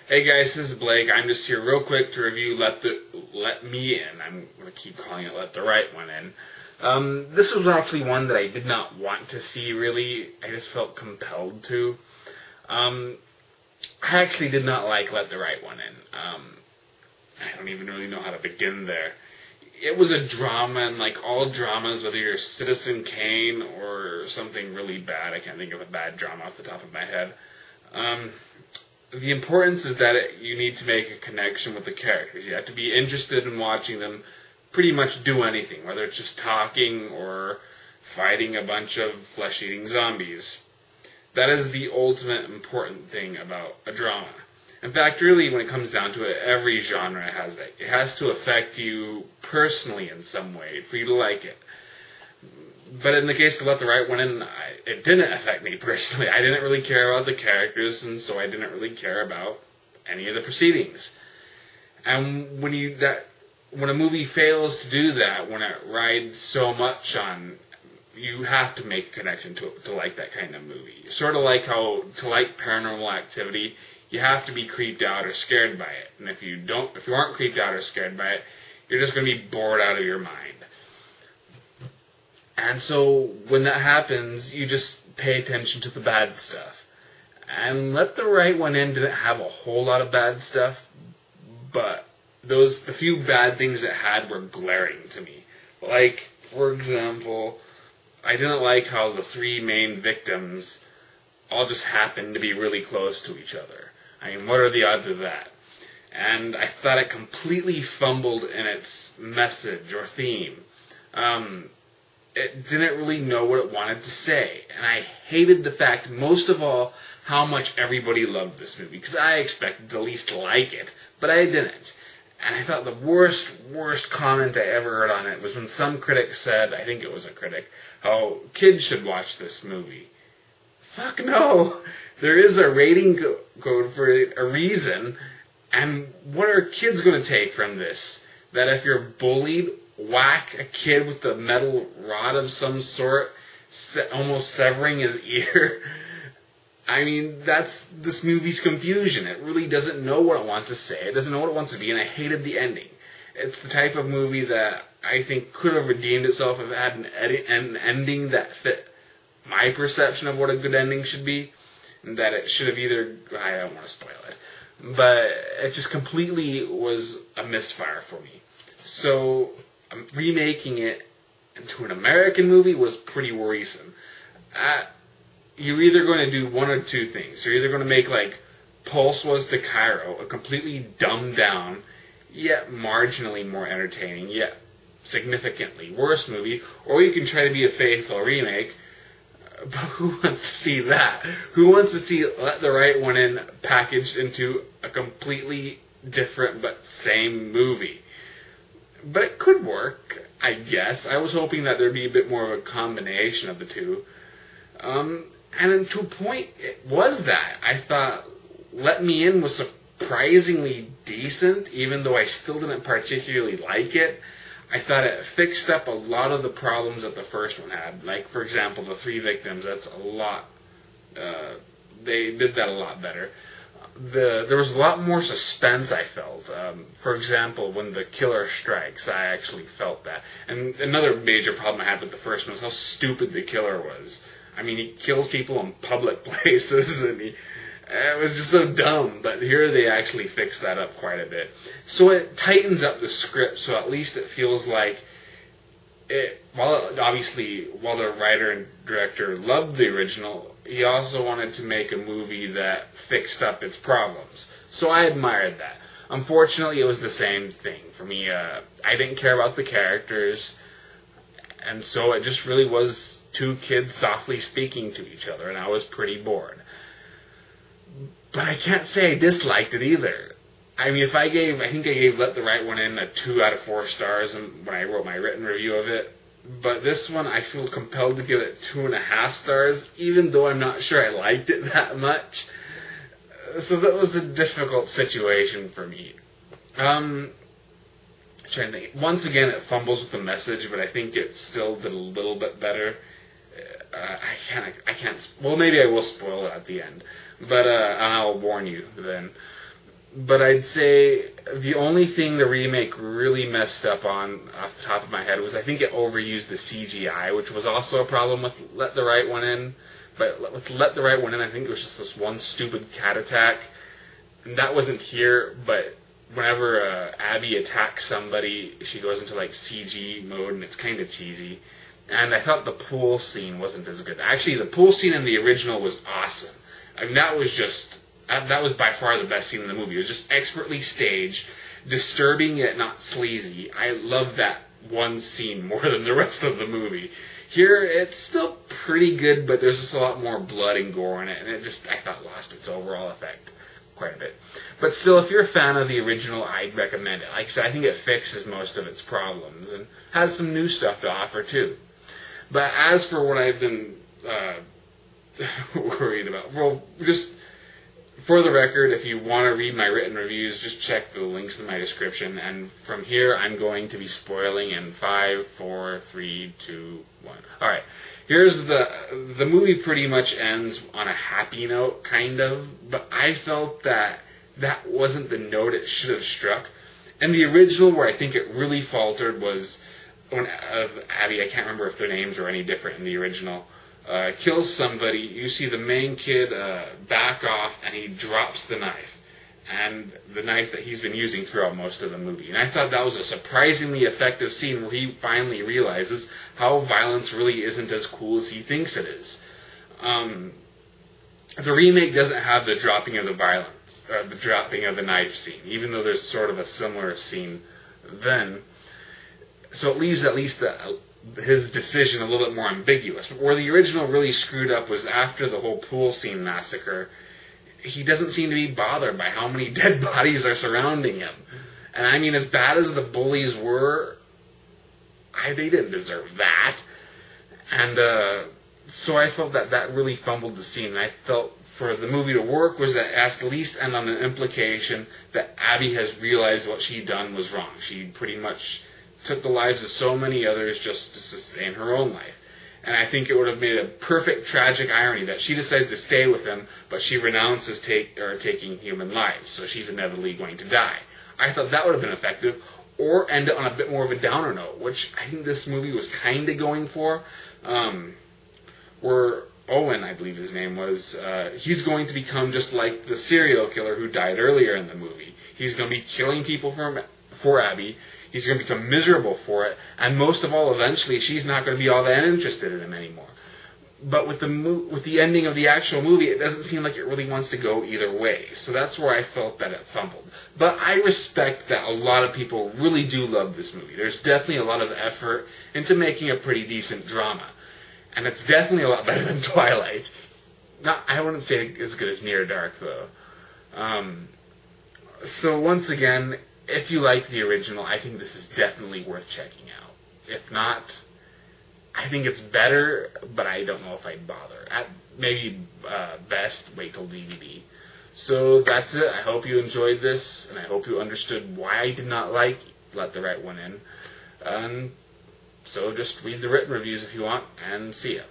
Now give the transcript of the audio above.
Hey guys, this is Blake. I'm just here real quick to review Let Me In. I'm going to keep calling it Let the Right One In. This was actually one that I did not want to see, really. I just felt compelled to. I actually did not like Let the Right One In. I don't even really know how to begin there. It was a drama, and like all dramas, whether you're Citizen Kane or something really bad, I can't think of a bad drama off the top of my head. The importance is that you need to make a connection with the characters. You have to be interested in watching them pretty much do anything, whether it's just talking or fighting a bunch of flesh-eating zombies. That is the ultimate important thing about a drama. In fact, really, when it comes down to it, every genre has that. It has to affect you personally in some way for you to like it. But in the case of Let the Right One In, it didn't affect me personally. I didn't really care about the characters, and so I didn't really care about any of the proceedings. And when a movie fails to do that, when it rides so much on, you have to make a connection to like that kind of movie. Sort of like how to like Paranormal Activity, you have to be creeped out or scared by it. And if you aren't creeped out or scared by it, you're just going to be bored out of your mind. And so when that happens, you just pay attention to the bad stuff. And Let the Right One In didn't have a whole lot of bad stuff, but the few bad things it had were glaring to me. Like, for example, I didn't like how the three main victims all just happened to be really close to each other. I mean, what are the odds of that? And I thought it completely fumbled in its message or theme. It didn't really know what it wanted to say. And I hated the fact, most of all, how much everybody loved this movie. Because I expected to at least like it, but I didn't. And I thought the worst comment I ever heard on it was when some critic said, I think it was a critic, how kids should watch this movie. Fuck no! There is a rating code for a reason, and what are kids going to take from this? That if you're bullied, whack a kid with a metal rod of some sort, almost severing his ear? I mean, that's this movie's confusion. It really doesn't know what it wants to say. It doesn't know what it wants to be, and I hated the ending. It's the type of movie that I think could have redeemed itself if it had an ending that fit my perception of what a good ending should be. That it should have either... I don't want to spoil it. But it just completely was a misfire for me. So remaking it into an American movie was pretty worrisome. You're either going to do one or two things. You're either going to make like Pulse Was to Cairo, a completely dumbed down, yet marginally more entertaining, yet significantly worse movie, or you can try to be a faithful remake. But who wants to see that? Who wants to see Let the Right One In packaged into a completely different but same movie? But it could work, I guess. I was hoping that there'd be a bit more of a combination of the two. And to a point, it was that. I thought Let Me In was surprisingly decent, even though I still didn't particularly like it. I thought it fixed up a lot of the problems that the first one had. Like, for example, the three victims, that's a lot... they did that a lot better. There was a lot more suspense, I felt. For example, when the killer strikes, I actually felt that. And another major problem I had with the first one was how stupid the killer was. I mean, he kills people in public places, and it was just so dumb. But here they actually fixed that up quite a bit. So it tightens up the script, so at least it feels like while the writer and director loved the original, he also wanted to make a movie that fixed up its problems. So I admired that. Unfortunately, it was the same thing. For me, I didn't care about the characters, and so it just really was two kids softly speaking to each other, and I was pretty bored. But I can't say I disliked it either. I mean, I think I gave Let the Right One In a 2 out of 4 stars when I wrote my written review of it. But this one, I feel compelled to give it 2.5 stars, even though I'm not sure I liked it that much. So that was a difficult situation for me. I'm trying to think. Once again, it fumbles with the message, but I think it still did a little bit better. I can't. Well, maybe I will spoil it at the end, but I'll warn you then. But I'd say the only thing the remake really messed up on, off the top of my head, was I think it overused the CGI, which was also a problem with Let the Right One In. But with Let the Right One In, I think it was just this one stupid cat attack. And that wasn't here, but whenever Abby attacks somebody, she goes into like CG mode, and it's kind of cheesy. And I thought the pool scene wasn't as good. Actually, the pool scene in the original was awesome. I mean, that was by far the best scene in the movie. It was just expertly staged, disturbing yet not sleazy. I love that one scene more than the rest of the movie. Here, it's still pretty good, but there's just a lot more blood and gore in it, and it just, I thought, lost its overall effect quite a bit. But still, if you're a fan of the original, I'd recommend it. Like I said, I think it fixes most of its problems and has some new stuff to offer, too. But as for what I've been worried about, well, just for the record, if you want to read my written reviews, just check the links in my description. And from here, I'm going to be spoiling in 5, 4, 3, 2, 1. All right. Here's the movie pretty much ends on a happy note, kind of. But I felt that wasn't the note it should have struck. And the original, where I think it really faltered, was when Abby, I can't remember if their names are any different in the original, kills somebody. You see the main kid back off, and he drops the knife. And the knife that he's been using throughout most of the movie. And I thought that was a surprisingly effective scene where he finally realizes how violence really isn't as cool as he thinks it is. The remake doesn't have the dropping of the dropping of the knife scene, even though there's sort of a similar scene then. So it leaves at least his decision a little bit more ambiguous. But where the original really screwed up was after the whole pool scene massacre. He doesn't seem to be bothered by how many dead bodies are surrounding him. And I mean, as bad as the bullies were, they didn't deserve that. And so I felt that really fumbled the scene. And I felt for the movie to work was that at least end on an implication that Abby has realized what she'd done was wrong. She pretty much took the lives of so many others just to sustain her own life. And I think it would have made a perfect tragic irony that she decides to stay with him, but she renounces taking human lives, so she's inevitably going to die. I thought that would have been effective, or end it on a bit more of a downer note, which I think this movie was kind of going for, where Owen, I believe his name was, he's going to become just like the serial killer who died earlier in the movie. He's going to be killing people for Abby. He's going to become miserable for it, and most of all, eventually, she's not going to be all that interested in him anymore. But with the ending of the actual movie, it doesn't seem like it really wants to go either way. So that's where I felt that it fumbled. But I respect that a lot of people really do love this movie. There's definitely a lot of effort into making a pretty decent drama, and it's definitely a lot better than Twilight. I wouldn't say as good as Near Dark, though. So once again, if you like the original, I think this is definitely worth checking out. If not, I think it's better, but I don't know if I'd bother. At maybe best, wait till DVD. So that's it. I hope you enjoyed this, and I hope you understood why I did not like Let the Right One In. So just read the written reviews if you want, and see ya.